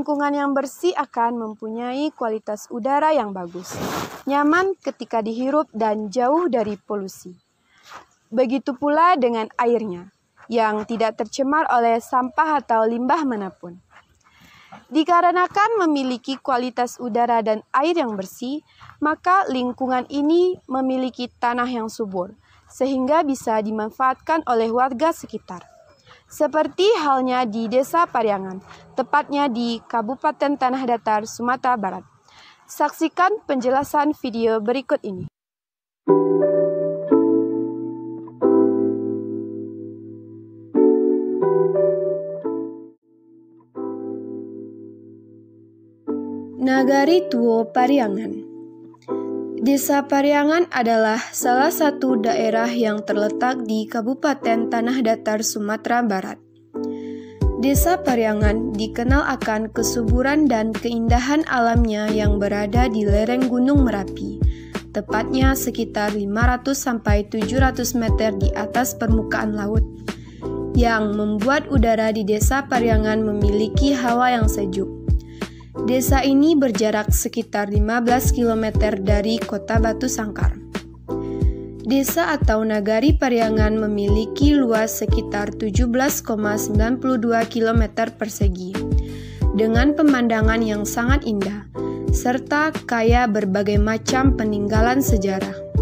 Lingkungan yang bersih akan mempunyai kualitas udara yang bagus, nyaman ketika dihirup dan jauh dari polusi. Begitu pula dengan airnya, yang tidak tercemar oleh sampah atau limbah manapun. Dikarenakan memiliki kualitas udara dan air yang bersih, maka lingkungan ini memiliki tanah yang subur, sehingga bisa dimanfaatkan oleh warga sekitar. Seperti halnya di Desa Pariangan, tepatnya di Kabupaten Tanah Datar, Sumatera Barat. Saksikan penjelasan video berikut ini. Nagari Tuo Pariangan. Desa Pariangan adalah salah satu daerah yang terletak di Kabupaten Tanah Datar, Sumatera Barat. Desa Pariangan dikenal akan kesuburan dan keindahan alamnya yang berada di lereng Gunung Merapi, tepatnya sekitar 500-700 meter di atas permukaan laut, yang membuat udara di Desa Pariangan memiliki hawa yang sejuk. Desa ini berjarak sekitar 15 km dari kota Batu Sangkar. Desa atau Nagari Pariangan memiliki luas sekitar 17,92 km persegi, dengan pemandangan yang sangat indah, serta kaya berbagai macam peninggalan sejarah.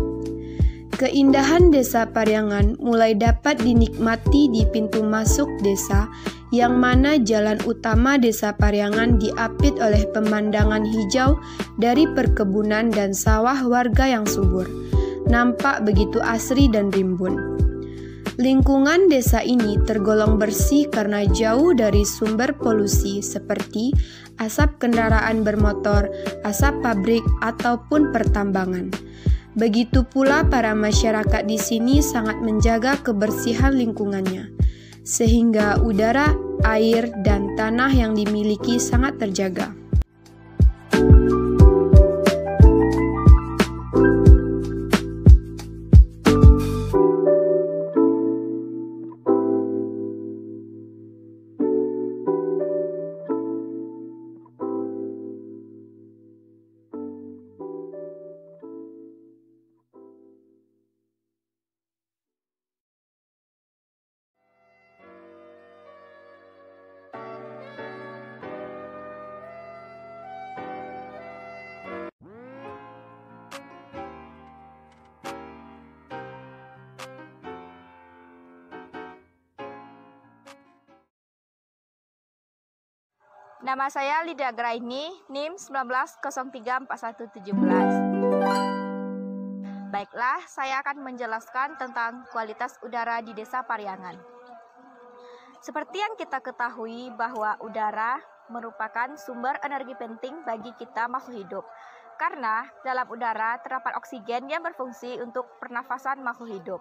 Keindahan Desa Pariangan mulai dapat dinikmati di pintu masuk desa, yang mana jalan utama Desa Pariangan diapit oleh pemandangan hijau dari perkebunan dan sawah warga yang subur. Nampak begitu asri dan rimbun. Lingkungan desa ini tergolong bersih karena jauh dari sumber polusi seperti asap kendaraan bermotor, asap pabrik, ataupun pertambangan. Begitu pula para masyarakat di sini sangat menjaga kebersihan lingkungannya, sehingga udara, air, dan tanah yang dimiliki sangat terjaga. Nama saya Lydia Graini, NIM 19034117. Baiklah, saya akan menjelaskan tentang kualitas udara di Desa Pariangan. Seperti yang kita ketahui bahwa udara merupakan sumber energi penting bagi kita makhluk hidup. Karena dalam udara terdapat oksigen yang berfungsi untuk pernafasan makhluk hidup.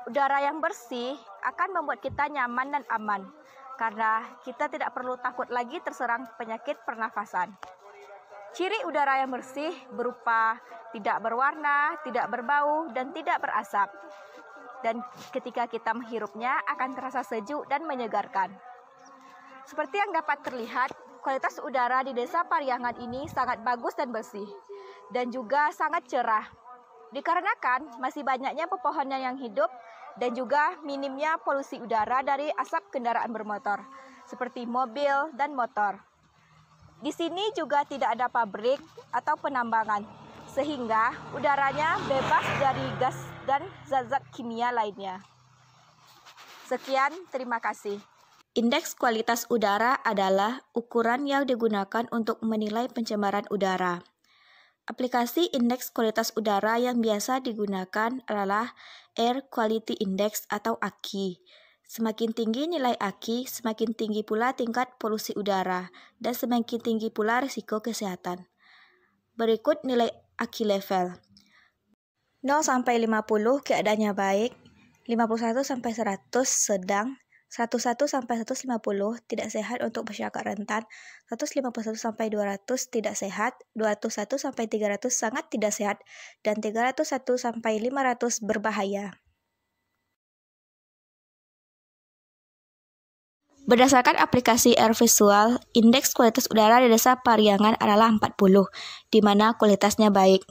Udara yang bersih akan membuat kita nyaman dan aman, karena kita tidak perlu takut lagi terserang penyakit pernafasan. Ciri udara yang bersih berupa tidak berwarna, tidak berbau, dan tidak berasap. Dan ketika kita menghirupnya akan terasa sejuk dan menyegarkan. Seperti yang dapat terlihat, kualitas udara di Desa Pariangan ini sangat bagus dan bersih, dan juga sangat cerah. Dikarenakan masih banyaknya pepohonan yang hidup, dan juga minimnya polusi udara dari asap kendaraan bermotor, seperti mobil dan motor. Di sini juga tidak ada pabrik atau penambangan, sehingga udaranya bebas dari gas dan zat-zat kimia lainnya. Sekian, terima kasih. Indeks kualitas udara adalah ukuran yang digunakan untuk menilai pencemaran udara. Aplikasi indeks kualitas udara yang biasa digunakan adalah Air Quality Index atau AQI. Semakin tinggi nilai AQI, semakin tinggi pula tingkat polusi udara, dan semakin tinggi pula risiko kesehatan. Berikut nilai AQI level. 0-50 keadaannya baik, 51-100 sedang, 101-150 tidak sehat untuk masyarakat rentan, 151-200 tidak sehat, 201-300 sangat tidak sehat, dan 301-500 berbahaya. Berdasarkan aplikasi Air Visual, indeks kualitas udara di Desa Pariangan adalah 40, di mana kualitasnya baik.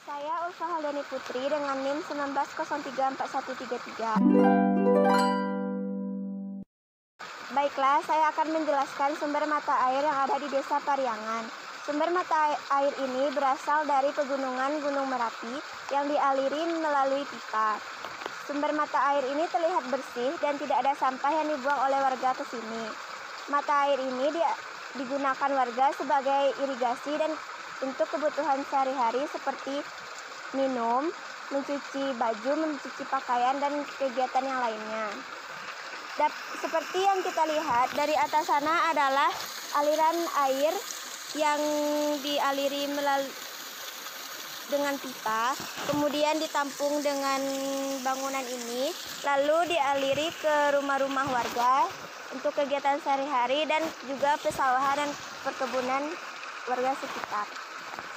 Saya Ulfa Haldani Putri dengan NIM 19034133. Baiklah, saya akan menjelaskan sumber mata air yang ada di Desa Pariangan. Sumber mata air ini berasal dari pegunungan Gunung Merapi yang dialiri melalui pipa. Sumber mata air ini terlihat bersih dan tidak ada sampah yang dibuang oleh warga ke sini. Mata air ini digunakan warga sebagai irigasi dan untuk kebutuhan sehari-hari seperti minum, mencuci baju, mencuci pakaian, dan kegiatan yang lainnya. Seperti yang kita lihat dari atas sana adalah aliran air yang dialiri dengan pipa, kemudian ditampung dengan bangunan ini, lalu dialiri ke rumah-rumah warga untuk kegiatan sehari-hari dan juga persawahan dan perkebunan warga sekitar.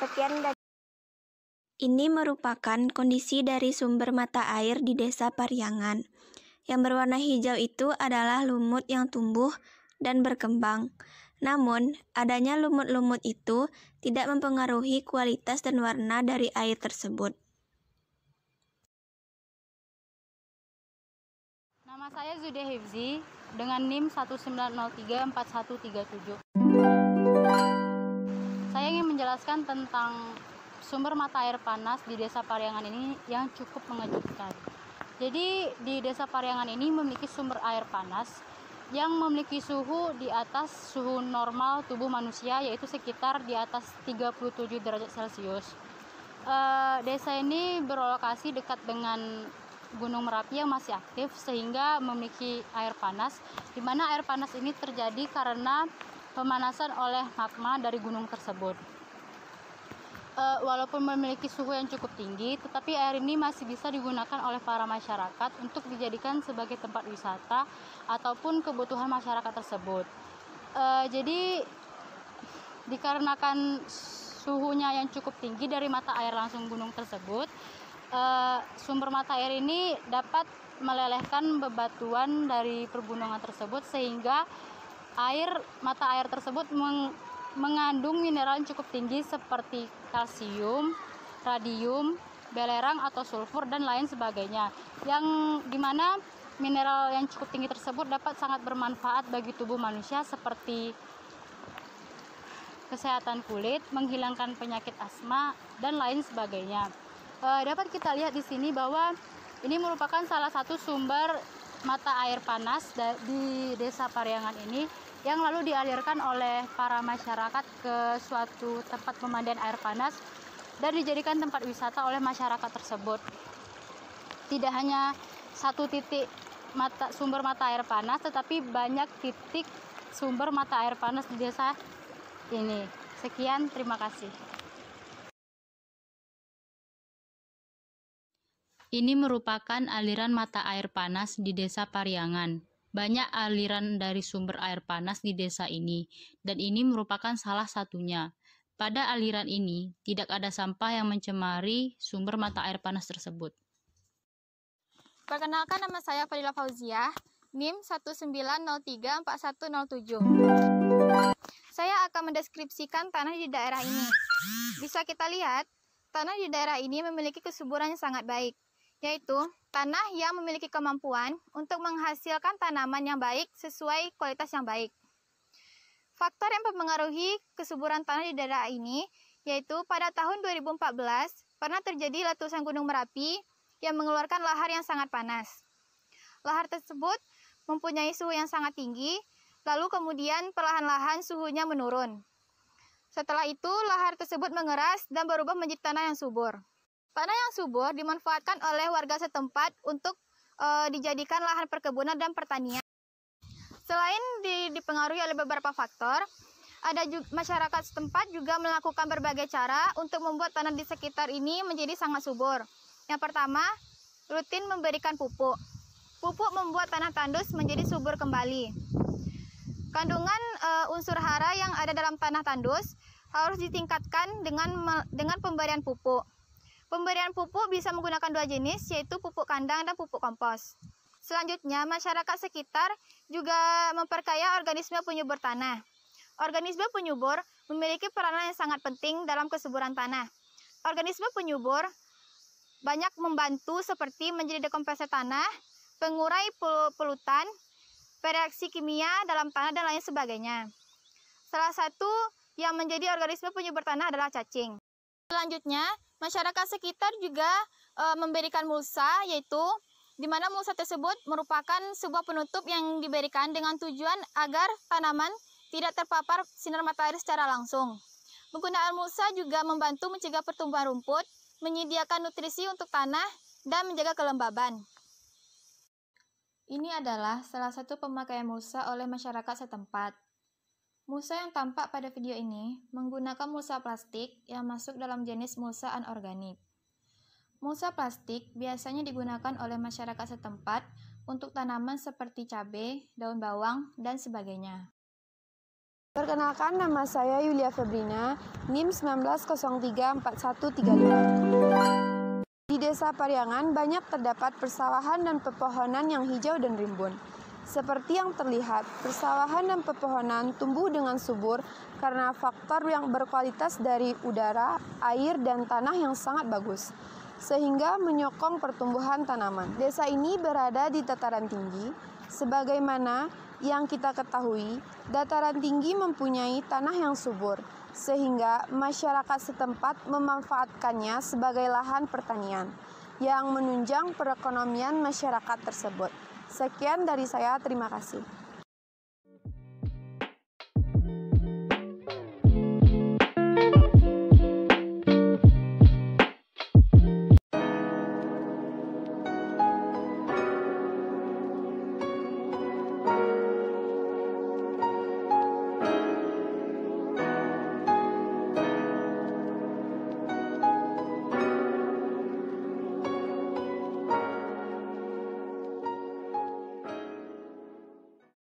Sekian dan Ini merupakan kondisi dari sumber mata air di Desa Pariangan. Yang berwarna hijau itu adalah lumut yang tumbuh dan berkembang. Namun, adanya lumut-lumut itu tidak mempengaruhi kualitas dan warna dari air tersebut. Nama saya Zude Hifzi dengan NIM 19034137. Saya ingin menjelaskan tentang sumber mata air panas di Desa Pariangan ini yang cukup mengejutkan. Jadi di Desa Pariangan ini memiliki sumber air panas yang memiliki suhu di atas suhu normal tubuh manusia, yaitu sekitar di atas 37 derajat Celcius. Desa ini berlokasi dekat dengan Gunung Merapi yang masih aktif sehingga memiliki air panas, di mana air panas ini terjadi karena pemanasan oleh magma dari gunung tersebut. Walaupun memiliki suhu yang cukup tinggi, tetapi air ini masih bisa digunakan oleh para masyarakat untuk dijadikan sebagai tempat wisata ataupun kebutuhan masyarakat tersebut. Jadi dikarenakan suhunya yang cukup tinggi dari mata air langsung gunung tersebut, sumber mata air ini dapat melelehkan bebatuan dari pergunungan tersebut sehingga mata air tersebut mengandung mineral yang cukup tinggi seperti kalsium, radium, belerang atau sulfur dan lain sebagainya, yang dimana mineral yang cukup tinggi tersebut dapat sangat bermanfaat bagi tubuh manusia seperti kesehatan kulit, menghilangkan penyakit asma dan lain sebagainya. Dapat kita lihat di sini bahwa ini merupakan salah satu sumber mata air panas di Desa Pariangan ini yang lalu dialirkan oleh para masyarakat ke suatu tempat pemandian air panas dan dijadikan tempat wisata oleh masyarakat tersebut. Tidak hanya satu titik sumber mata air panas, tetapi banyak titik sumber mata air panas di desa ini. Sekian, terima kasih. Ini merupakan aliran mata air panas di Desa Pariangan. Banyak aliran dari sumber air panas di desa ini, dan ini merupakan salah satunya. Pada aliran ini, tidak ada sampah yang mencemari sumber mata air panas tersebut. Perkenalkan, nama saya Fadila Fauziah, NIM 19034107. Saya akan mendeskripsikan tanah di daerah ini. Bisa kita lihat, tanah di daerah ini memiliki kesuburan yang sangat baik, yaitu tanah yang memiliki kemampuan untuk menghasilkan tanaman yang baik sesuai kualitas yang baik. Faktor yang mempengaruhi kesuburan tanah di daerah ini yaitu pada tahun 2014 pernah terjadi letusan Gunung Merapi yang mengeluarkan lahar yang sangat panas. Lahar tersebut mempunyai suhu yang sangat tinggi, lalu kemudian perlahan-lahan suhunya menurun. Setelah itu lahar tersebut mengeras dan berubah menjadi tanah yang subur. Tanah yang subur dimanfaatkan oleh warga setempat untuk dijadikan lahan perkebunan dan pertanian. Selain dipengaruhi oleh beberapa faktor, masyarakat setempat juga melakukan berbagai cara untuk membuat tanah di sekitar ini menjadi sangat subur. Yang pertama, rutin memberikan pupuk. Pupuk membuat tanah tandus menjadi subur kembali. Kandungan unsur hara yang ada dalam tanah tandus harus ditingkatkan dengan pemberian pupuk. Pemberian pupuk bisa menggunakan dua jenis, yaitu pupuk kandang dan pupuk kompos. Selanjutnya, masyarakat sekitar juga memperkaya organisme penyubur tanah. Organisme penyubur memiliki peranan yang sangat penting dalam kesuburan tanah. Organisme penyubur banyak membantu seperti menjadi dekompresi tanah, pengurai polutan, bereaksi kimia dalam tanah, dan lain sebagainya. Salah satu yang menjadi organisme penyubur tanah adalah cacing. Selanjutnya, masyarakat sekitar juga memberikan mulsa, yaitu di mana mulsa tersebut merupakan sebuah penutup yang diberikan dengan tujuan agar tanaman tidak terpapar sinar matahari secara langsung. Penggunaan mulsa juga membantu mencegah pertumbuhan rumput, menyediakan nutrisi untuk tanah, dan menjaga kelembaban. Ini adalah salah satu pemakaian mulsa oleh masyarakat setempat. Mulsa yang tampak pada video ini menggunakan mulsa plastik yang masuk dalam jenis mulsa anorganik. Mulsa plastik biasanya digunakan oleh masyarakat setempat untuk tanaman seperti cabai, daun bawang, dan sebagainya. Perkenalkan, nama saya Yulia Febrina, NIM 19034135. Di Desa Pariangan banyak terdapat persawahan dan pepohonan yang hijau dan rimbun. Seperti yang terlihat, persawahan dan pepohonan tumbuh dengan subur karena faktor yang berkualitas dari udara, air, dan tanah yang sangat bagus, sehingga menyokong pertumbuhan tanaman. Desa ini berada di dataran tinggi. Sebagaimana yang kita ketahui, dataran tinggi mempunyai tanah yang subur, sehingga masyarakat setempat memanfaatkannya sebagai lahan pertanian yang menunjang perekonomian masyarakat tersebut. Sekian dari saya, terima kasih.